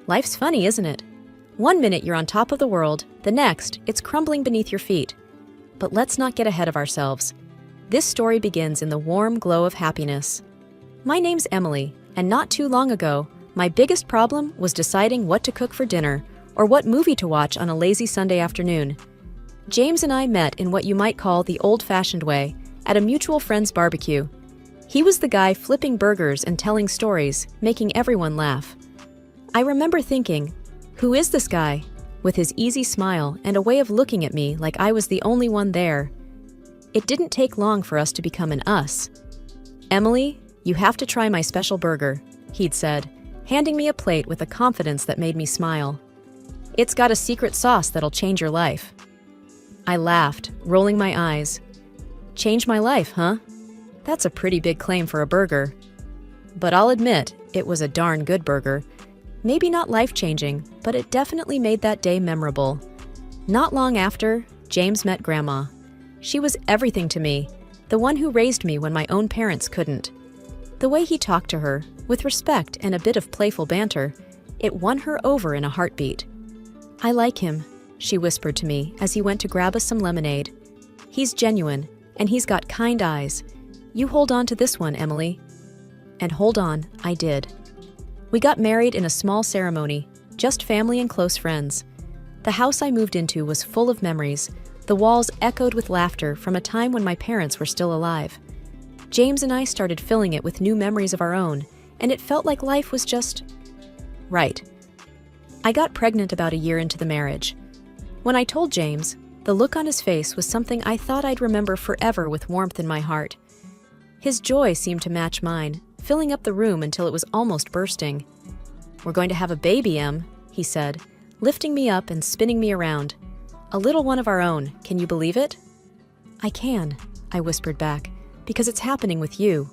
Life's funny, isn't it? One minute you're on top of the world, the next, it's crumbling beneath your feet. But let's not get ahead of ourselves. This story begins in the warm glow of happiness. My name's Emily, and not too long ago, my biggest problem was deciding what to cook for dinner or what movie to watch on a lazy Sunday afternoon. James and I met in what you might call the old-fashioned way, at a mutual friend's barbecue. He was the guy flipping burgers and telling stories, making everyone laugh. I remember thinking, who is this guy? With his easy smile and a way of looking at me like I was the only one there. It didn't take long for us to become an us. "Emily, you have to try my special burger," he'd said, handing me a plate with a confidence that made me smile. "It's got a secret sauce that'll change your life." I laughed, rolling my eyes. "Change my life, huh? That's a pretty big claim for a burger." But I'll admit, it was a darn good burger. Maybe not life-changing, but it definitely made that day memorable. Not long after, James met Grandma. She was everything to me, the one who raised me when my own parents couldn't. The way he talked to her, with respect and a bit of playful banter, it won her over in a heartbeat. "I like him," she whispered to me as he went to grab us some lemonade. "He's genuine, and he's got kind eyes. You hold on to this one, Emily." And hold on, I did. We got married in a small ceremony, just family and close friends. The house I moved into was full of memories. The walls echoed with laughter from a time when my parents were still alive. James and I started filling it with new memories of our own, and it felt like life was just right. I got pregnant about a year into the marriage. When I told James, the look on his face was something I thought I'd remember forever with warmth in my heart. His joy seemed to match mine, filling up the room until it was almost bursting. "We're going to have a baby, Em," he said, lifting me up and spinning me around. "A little one of our own, can you believe it?" "I can," I whispered back, "because it's happening with you."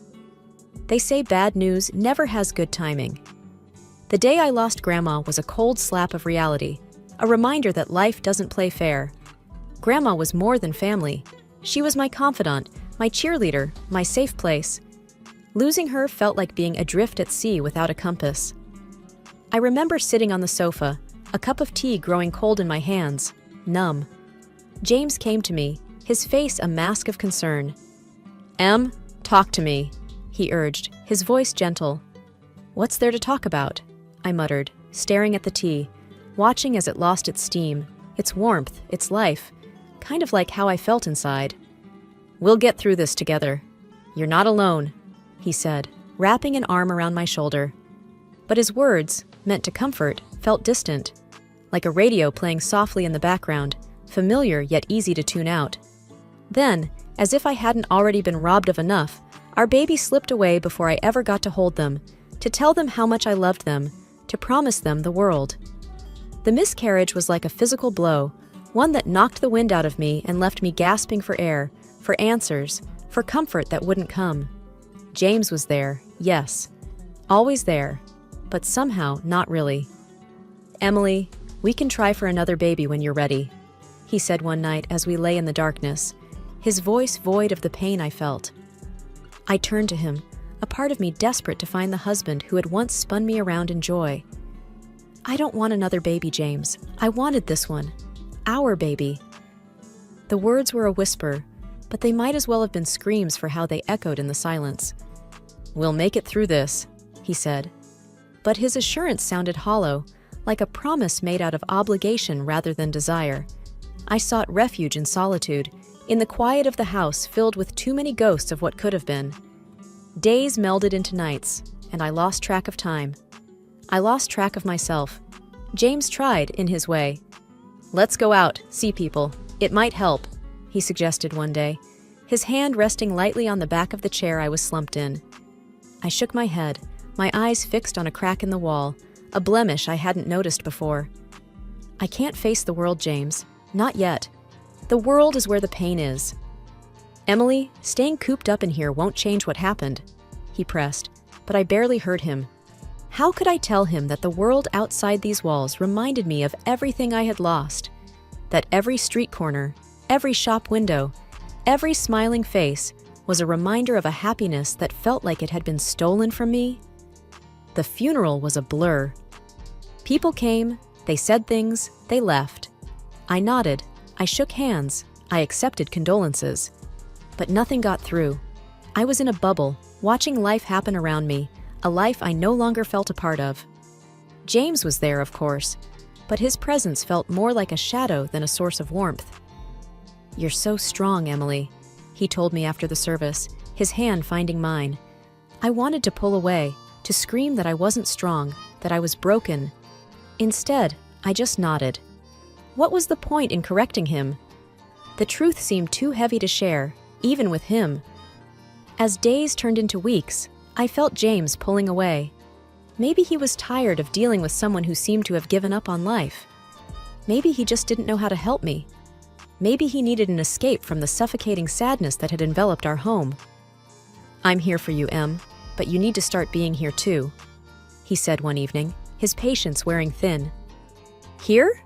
They say bad news never has good timing. The day I lost Grandma was a cold slap of reality, a reminder that life doesn't play fair. Grandma was more than family. She was my confidant, my cheerleader, my safe place. Losing her felt like being adrift at sea without a compass. I remember sitting on the sofa, a cup of tea growing cold in my hands, numb. James came to me, his face a mask of concern. "Em, talk to me," he urged, his voice gentle. "What's there to talk about?" I muttered, staring at the tea, watching as it lost its steam, its warmth, its life, kind of like how I felt inside. "We'll get through this together. You're not alone," he said, wrapping an arm around my shoulder. But his words, meant to comfort, felt distant, like a radio playing softly in the background, familiar yet easy to tune out. Then, as if I hadn't already been robbed of enough, our baby slipped away before I ever got to hold them, to tell them how much I loved them, to promise them the world. The miscarriage was like a physical blow, one that knocked the wind out of me and left me gasping for air, for answers, for comfort that wouldn't come. James was there, yes, always there, but somehow not really. "Emily, we can try for another baby when you're ready," he said one night as we lay in the darkness, his voice void of the pain I felt. I turned to him, a part of me desperate to find the husband who had once spun me around in joy. "I don't want another baby, James. I wanted this one. Our baby." The words were a whisper, but they might as well have been screams for how they echoed in the silence. "We'll make it through this," he said. But his assurance sounded hollow, like a promise made out of obligation rather than desire. I sought refuge in solitude, in the quiet of the house filled with too many ghosts of what could have been. Days melded into nights, and I lost track of time. I lost track of myself. James tried, in his way. "Let's go out, see people. It might help," he suggested one day, his hand resting lightly on the back of the chair I was slumped in. I shook my head, my eyes fixed on a crack in the wall, a blemish I hadn't noticed before. "I can't face the world, James. Not yet. The world is where the pain is." "Emily, staying cooped up in here won't change what happened," he pressed, but I barely heard him. How could I tell him that the world outside these walls reminded me of everything I had lost? That every street corner, every shop window, every smiling face was a reminder of a happiness that felt like it had been stolen from me? The funeral was a blur. People came, they said things, they left. I nodded, I shook hands, I accepted condolences. But nothing got through. I was in a bubble, watching life happen around me, a life I no longer felt a part of. James was there, of course, but his presence felt more like a shadow than a source of warmth. "You're so strong, Emily," he told me after the service, his hand finding mine. I wanted to pull away, to scream that I wasn't strong, that I was broken. Instead, I just nodded. What was the point in correcting him? The truth seemed too heavy to share, even with him. As days turned into weeks, I felt James pulling away. Maybe he was tired of dealing with someone who seemed to have given up on life. Maybe he just didn't know how to help me. Maybe he needed an escape from the suffocating sadness that had enveloped our home. "I'm here for you, Em, but you need to start being here too," he said one evening, his patience wearing thin. "Here?"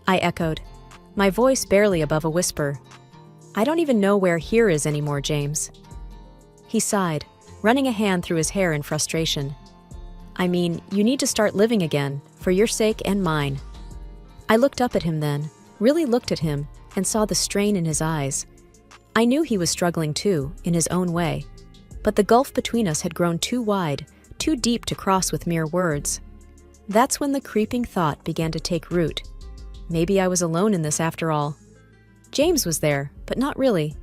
I echoed, my voice barely above a whisper. "I don't even know where here is anymore, James." He sighed, running a hand through his hair in frustration. "I mean, you need to start living again, for your sake and mine." I looked up at him then, really looked at him, and saw the strain in his eyes. I knew he was struggling too, in his own way, but the gulf between us had grown too wide, too deep to cross with mere words. That's when the creeping thought began to take root. Maybe I was alone in this after all. James was there, but not really.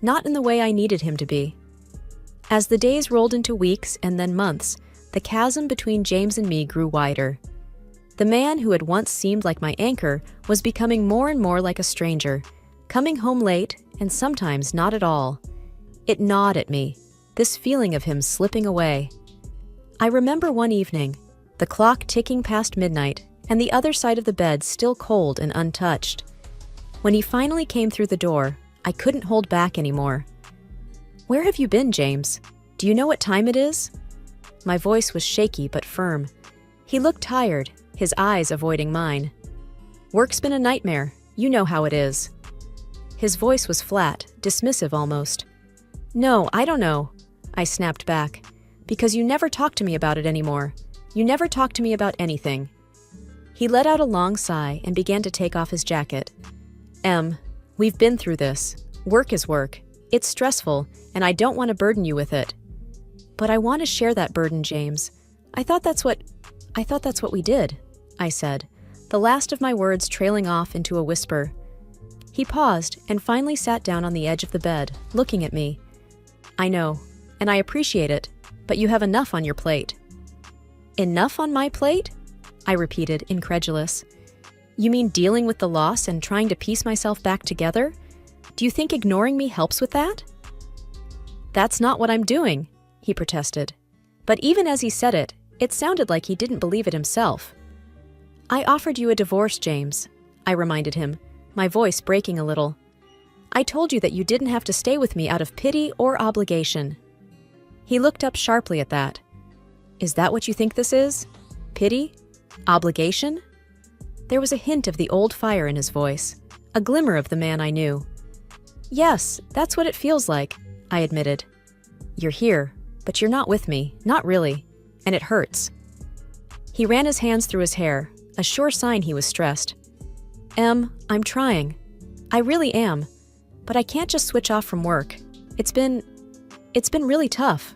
Not in the way I needed him to be. As the days rolled into weeks and then months, the chasm between James and me grew wider. The man who had once seemed like my anchor was becoming more and more like a stranger, coming home late and sometimes not at all. It gnawed at me, this feeling of him slipping away. I remember one evening, the clock ticking past midnight and the other side of the bed still cold and untouched. When he finally came through the door, I couldn't hold back anymore. "Where have you been, James? Do you know what time it is?" My voice was shaky but firm. He looked tired, his eyes avoiding mine. "Work's been a nightmare. You know how it is." His voice was flat, dismissive almost. "No, I don't know," I snapped back, "because you never talk to me about it anymore. You never talk to me about anything." He let out a long sigh and began to take off his jacket. "Em, we've been through this. Work is work. It's stressful, and I don't want to burden you with it." "But I want to share that burden, James. I thought that's what we did," I said, the last of my words trailing off into a whisper. He paused and finally sat down on the edge of the bed, looking at me. "I know, and I appreciate it, but you have enough on your plate." "Enough on my plate?" I repeated, incredulous. "You mean dealing with the loss and trying to piece myself back together? Do you think ignoring me helps with that?" "That's not what I'm doing," he protested. But even as he said it, it sounded like he didn't believe it himself. "I offered you a divorce, James," I reminded him, my voice breaking a little. "I told you that you didn't have to stay with me out of pity or obligation." He looked up sharply at that. "Is that what you think this is? Pity? Obligation?" There was a hint of the old fire in his voice, a glimmer of the man I knew. "Yes, that's what it feels like," I admitted. "You're here, but you're not with me, not really, and it hurts." He ran his hands through his hair, a sure sign he was stressed. "Em, I'm trying. I really am, but I can't just switch off from work. It's been really tough."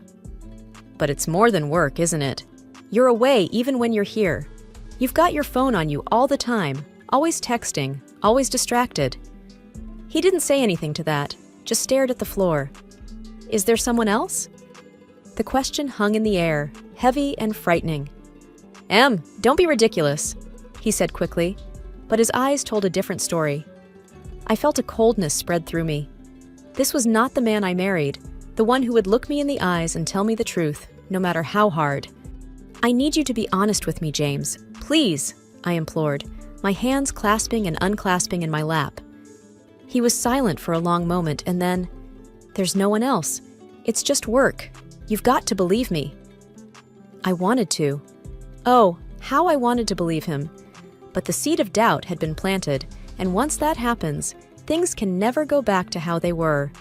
"But it's more than work, isn't it? You're away even when you're here. You've got your phone on you all the time, always texting, always distracted." He didn't say anything to that, just stared at the floor. "Is there someone else?" The question hung in the air, heavy and frightening. "Em, don't be ridiculous," he said quickly, but his eyes told a different story. I felt a coldness spread through me. This was not the man I married, the one who would look me in the eyes and tell me the truth, no matter how hard. "I need you to be honest with me, James. Please," I implored, my hands clasping and unclasping in my lap. He was silent for a long moment, and then, "There's no one else. It's just work. You've got to believe me." I wanted to. Oh, how I wanted to believe him. But the seed of doubt had been planted, and once that happens, things can never go back to how they were.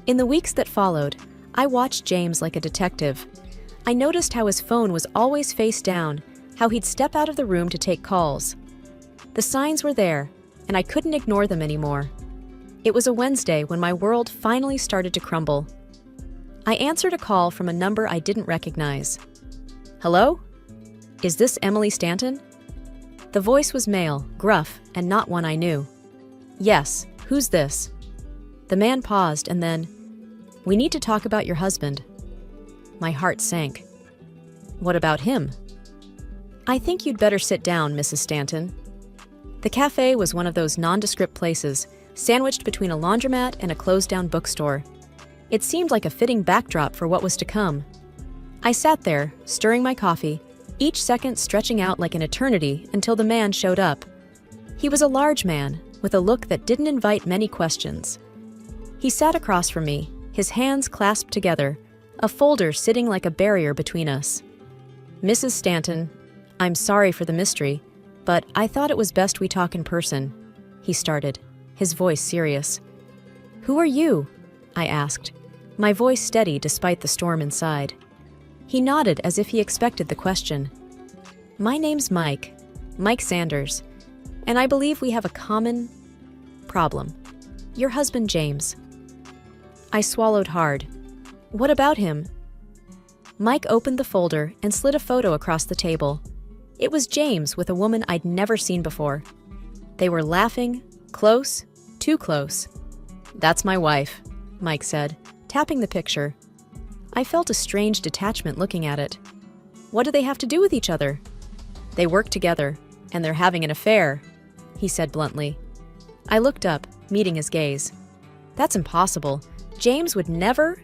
In the weeks that followed, I watched James like a detective. I noticed how his phone was always face down, how he'd step out of the room to take calls. The signs were there, and I couldn't ignore them anymore. It was a Wednesday when my world finally started to crumble. I answered a call from a number I didn't recognize. Hello? Is this Emily Stanton? The voice was male, gruff, and not one I knew. Yes, who's this? The man paused and then, we need to talk about your husband. My heart sank. What about him? I think you'd better sit down, Mrs. Stanton. The cafe was one of those nondescript places, sandwiched between a laundromat and a closed-down bookstore. It seemed like a fitting backdrop for what was to come. I sat there, stirring my coffee, each second stretching out like an eternity until the man showed up. He was a large man, with a look that didn't invite many questions. He sat across from me, his hands clasped together, a folder sitting like a barrier between us. Mrs. Stanton, I'm sorry for the mystery, but I thought it was best we talk in person, he started, his voice serious. Who are you? I asked, my voice steady despite the storm inside. He nodded as if he expected the question. My name's Mike Sanders, and I believe we have a common problem. Your husband, James. I swallowed hard. What about him? Mike opened the folder and slid a photo across the table. It was James with a woman I'd never seen before. They were laughing, close, too close. That's my wife, Mike said, tapping the picture. I felt a strange detachment looking at it. What do they have to do with each other? They work together, and they're having an affair, he said bluntly. I looked up, meeting his gaze. That's impossible. James would never...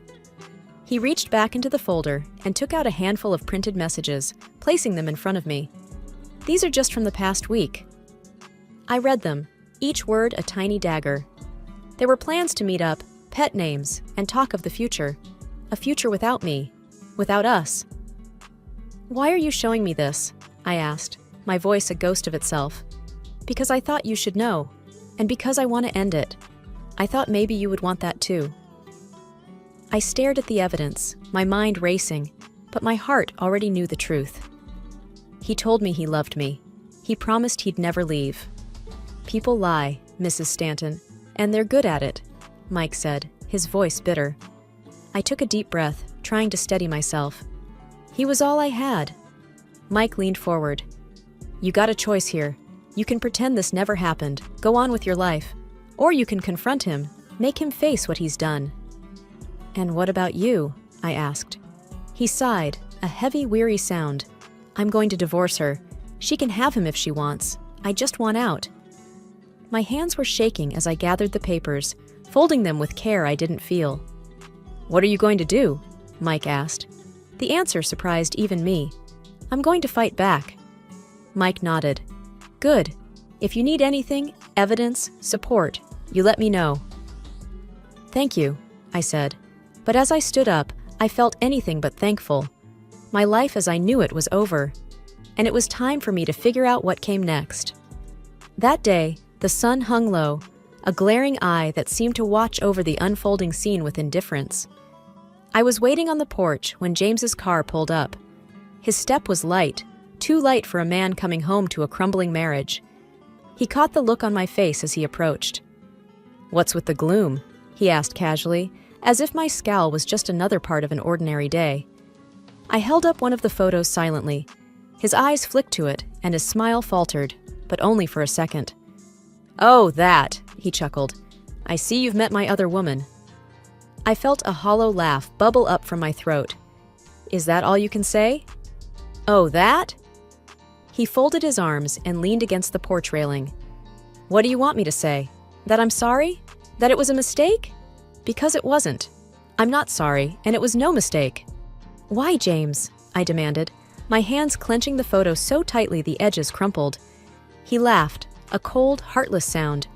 He reached back into the folder and took out a handful of printed messages, placing them in front of me. These are just from the past week. I read them, each word a tiny dagger. There were plans to meet up, pet names, and talk of the future. A future without me, without us. Why are you showing me this? I asked, my voice a ghost of itself. Because I thought you should know, and because I want to end it. I thought maybe you would want that too. I stared at the evidence, my mind racing, but my heart already knew the truth. He told me he loved me. He promised he'd never leave. People lie, Mrs. Stanton, and they're good at it, Mike said, his voice bitter. I took a deep breath, trying to steady myself. He was all I had. Mike leaned forward. You got a choice here. You can pretend this never happened, go on with your life. Or you can confront him, make him face what he's done. And what about you? I asked. He sighed, a heavy, weary sound. I'm going to divorce her. She can have him if she wants. I just want out. My hands were shaking as I gathered the papers, folding them with care I didn't feel. What are you going to do? Mike asked. The answer surprised even me. I'm going to fight back. Mike nodded. Good. If you need anything, evidence, support, you let me know. Thank you, I said. But as I stood up, I felt anything but thankful. My life as I knew it was over, and it was time for me to figure out what came next. That day, the sun hung low, a glaring eye that seemed to watch over the unfolding scene with indifference. I was waiting on the porch when James's car pulled up. His step was light, too light for a man coming home to a crumbling marriage. He caught the look on my face as he approached. What's with the gloom? He asked casually, as if my scowl was just another part of an ordinary day. I held up one of the photos silently. His eyes flicked to it, and his smile faltered, but only for a second. Oh, that, he chuckled. I see you've met my other woman. I felt a hollow laugh bubble up from my throat. Is that all you can say? Oh, that? He folded his arms and leaned against the porch railing. What do you want me to say? That I'm sorry? That it was a mistake? Because it wasn't. I'm not sorry, and it was no mistake. Why, James? I demanded, my hands clenching the photo so tightly the edges crumpled. He laughed, a cold, heartless sound.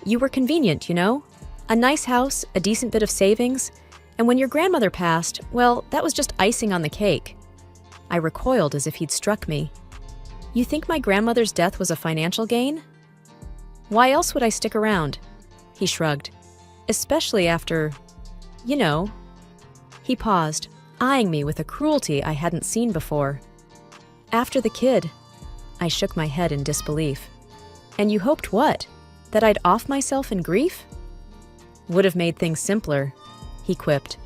You were convenient, you know? A nice house, a decent bit of savings, and when your grandmother passed, well, that was just icing on the cake. I recoiled as if he'd struck me. You think my grandmother's death was a financial gain? Why else would I stick around? He shrugged. Especially after, you know. He paused, eyeing me with a cruelty I hadn't seen before. After the kid. I shook my head in disbelief. And you hoped what? That I'd off myself in grief? Would have made things simpler, he quipped.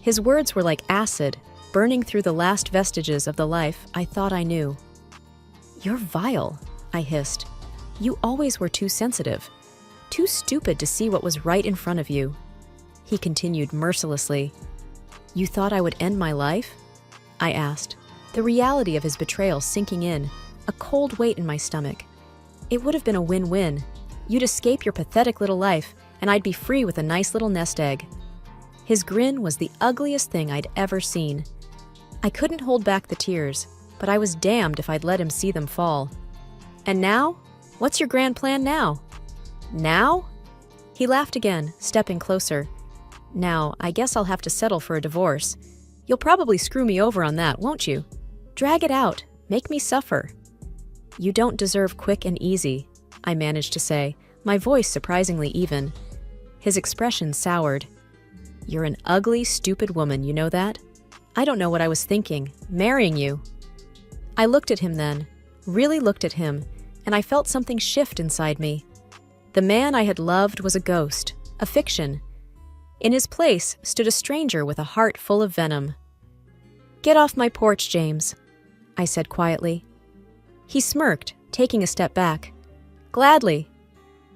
His words were like acid, burning through the last vestiges of the life I thought I knew. You're vile, I hissed. You always were too sensitive, too stupid to see what was right in front of you. He continued mercilessly. You thought I would end my life? I asked, the reality of his betrayal sinking in, a cold weight in my stomach. It would have been a win-win. You'd escape your pathetic little life, and I'd be free with a nice little nest egg. His grin was the ugliest thing I'd ever seen. I couldn't hold back the tears, but I was damned if I'd let him see them fall. And now? What's your grand plan now? Now? He laughed again, stepping closer. Now, I guess I'll have to settle for a divorce. You'll probably screw me over on that, won't you? Drag it out. Make me suffer. You don't deserve quick and easy, I managed to say, my voice surprisingly even. His expression soured. You're an ugly, stupid woman, you know that? I don't know what I was thinking, marrying you. I looked at him then, really looked at him, and I felt something shift inside me. The man I had loved was a ghost, a fiction. In his place stood a stranger with a heart full of venom. Get off my porch, James, I said quietly. He smirked, taking a step back. Gladly.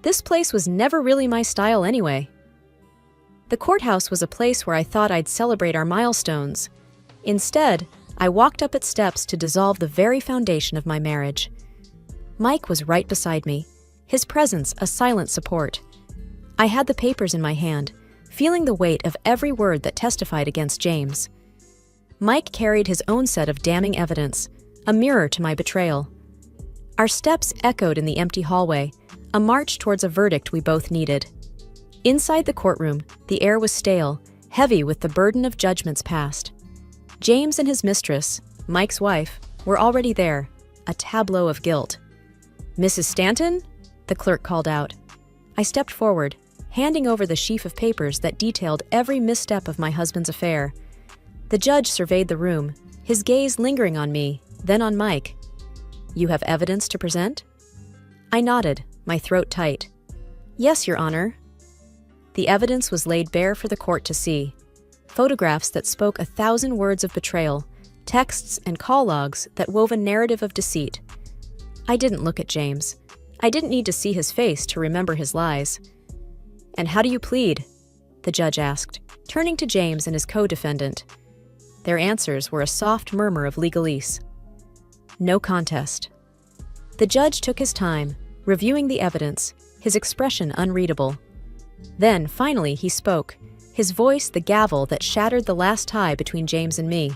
This place was never really my style anyway. The courthouse was a place where I thought I'd celebrate our milestones. Instead, I walked up its steps to dissolve the very foundation of my marriage. Mike was right beside me, his presence a silent support. I had the papers in my hand, feeling the weight of every word that testified against James. Mike carried his own set of damning evidence, a mirror to my betrayal. Our steps echoed in the empty hallway, a march towards a verdict we both needed. Inside the courtroom, the air was stale, heavy with the burden of judgments past. James and his mistress, Mike's wife, were already there, a tableau of guilt. Mrs. Stanton? The clerk called out. I stepped forward, handing over the sheaf of papers that detailed every misstep of my husband's affair. The judge surveyed the room, his gaze lingering on me, then on Mike. You have evidence to present? I nodded, my throat tight. Yes, Your Honor. The evidence was laid bare for the court to see. Photographs that spoke 1,000 words of betrayal, texts and call logs that wove a narrative of deceit. I didn't look at James. I didn't need to see his face to remember his lies. And how do you plead? The judge asked, turning to James and his co-defendant. Their answers were a soft murmur of legalese. No contest. The judge took his time, reviewing the evidence, his expression unreadable. Then, finally, he spoke, his voice the gavel that shattered the last tie between James and me.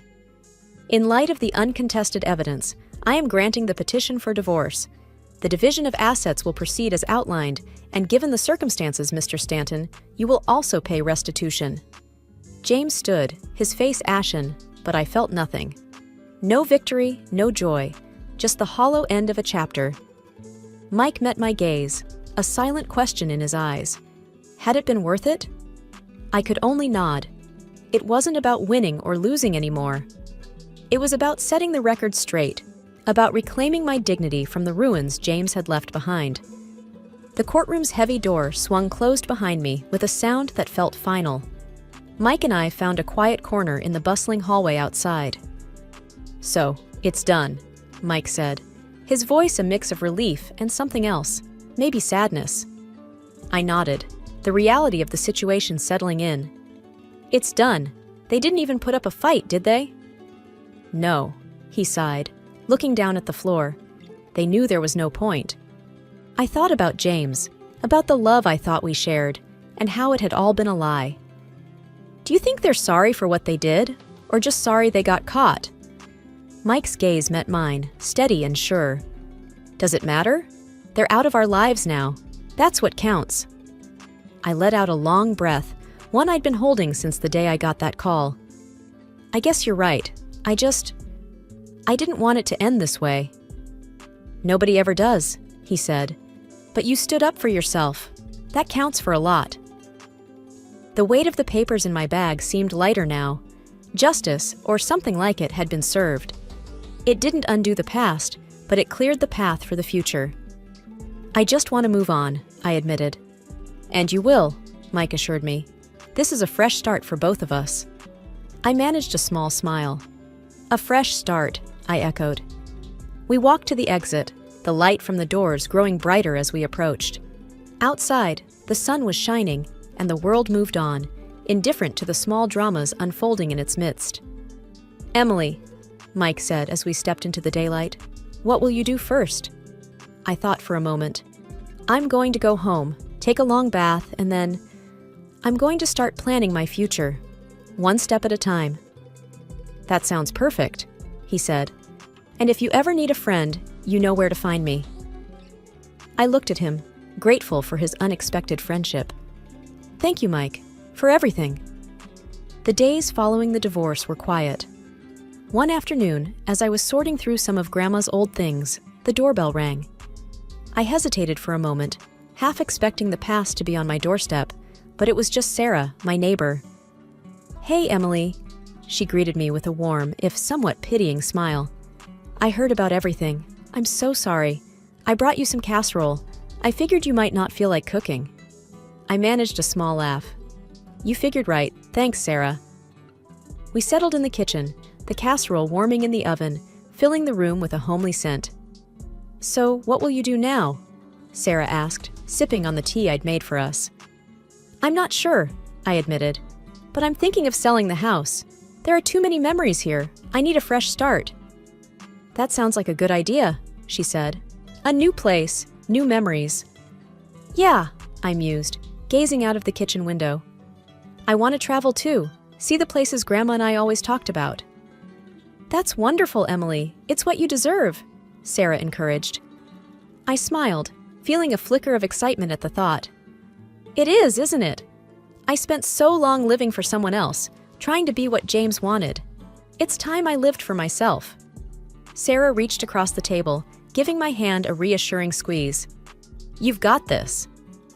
In light of the uncontested evidence, I am granting the petition for divorce. The division of assets will proceed as outlined, and given the circumstances, Mr. Stanton, you will also pay restitution. James stood, his face ashen, but I felt nothing. No victory, no joy, just the hollow end of a chapter. Mike met my gaze, a silent question in his eyes. Had it been worth it? I could only nod. It wasn't about winning or losing anymore. It was about setting the record straight, about reclaiming my dignity from the ruins James had left behind. The courtroom's heavy door swung closed behind me with a sound that felt final. Mike and I found a quiet corner in the bustling hallway outside. So, it's done, Mike said, his voice a mix of relief and something else, maybe sadness. I nodded, the reality of the situation settling in. It's done. They didn't even put up a fight, did they? No, he sighed, looking down at the floor. They knew there was no point. I thought about James, about the love I thought we shared, and how it had all been a lie. Do you think they're sorry for what they did, or just sorry they got caught? Mike's gaze met mine, steady and sure. Does it matter? They're out of our lives now. That's what counts. I let out a long breath, one I'd been holding since the day I got that call. I guess you're right. I didn't want it to end this way. Nobody ever does, he said. But you stood up for yourself. That counts for a lot. The weight of the papers in my bag seemed lighter now. Justice, or something like it, had been served. It didn't undo the past, but it cleared the path for the future. I just want to move on, I admitted. And you will, Mike assured me. This is a fresh start for both of us. I managed a small smile. A fresh start, I echoed. We walked to the exit, the light from the doors growing brighter as we approached. Outside, the sun was shining, and the world moved on, indifferent to the small dramas unfolding in its midst. Emily, Mike said as we stepped into the daylight, what will you do first? I thought for a moment. I'm going to go home, take a long bath, and then I'm going to start planning my future, one step at a time. That sounds perfect, he said. And if you ever need a friend, you know where to find me. I looked at him, grateful for his unexpected friendship. Thank you, Mike, for everything. The days following the divorce were quiet. One afternoon, as I was sorting through some of Grandma's old things, the doorbell rang. I hesitated for a moment, half expecting the past to be on my doorstep, but it was just Sarah, my neighbor. Hey, Emily, she greeted me with a warm, if somewhat pitying smile. I heard about everything. I'm so sorry. I brought you some casserole. I figured you might not feel like cooking. I managed a small laugh. You figured right. Thanks, Sarah. We settled in the kitchen, the casserole warming in the oven, filling the room with a homely scent. So, what will you do now? Sarah asked, sipping on the tea I'd made for us. I'm not sure, I admitted, but I'm thinking of selling the house. There are too many memories here. I need a fresh start. That sounds like a good idea, she said. A new place, new memories. Yeah, I mused, gazing out of the kitchen window. I want to travel too, see the places Grandma and I always talked about. That's wonderful, Emily. It's what you deserve, Sarah encouraged. I smiled, feeling a flicker of excitement at the thought. It is, isn't it? I spent so long living for someone else, trying to be what James wanted. It's time I lived for myself. Sarah reached across the table, giving my hand a reassuring squeeze. You've got this.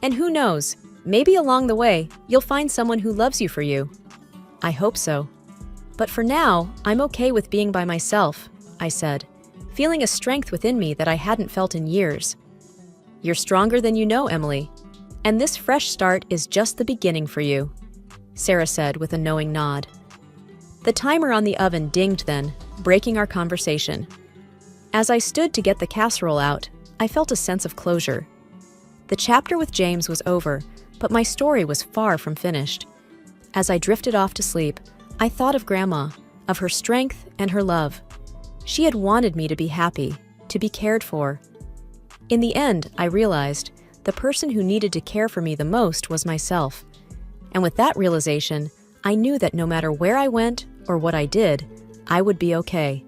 And who knows, maybe along the way, you'll find someone who loves you for you. I hope so. But for now, I'm okay with being by myself, I said, feeling a strength within me that I hadn't felt in years. You're stronger than you know, Emily. And this fresh start is just the beginning for you, Sarah said with a knowing nod. The timer on the oven dinged then, breaking our conversation. As I stood to get the casserole out, I felt a sense of closure. The chapter with James was over, but my story was far from finished. As I drifted off to sleep, I thought of Grandma, of her strength and her love. She had wanted me to be happy, to be cared for. In the end, I realized the person who needed to care for me the most was myself. And with that realization, I knew that no matter where I went or what I did, I would be okay.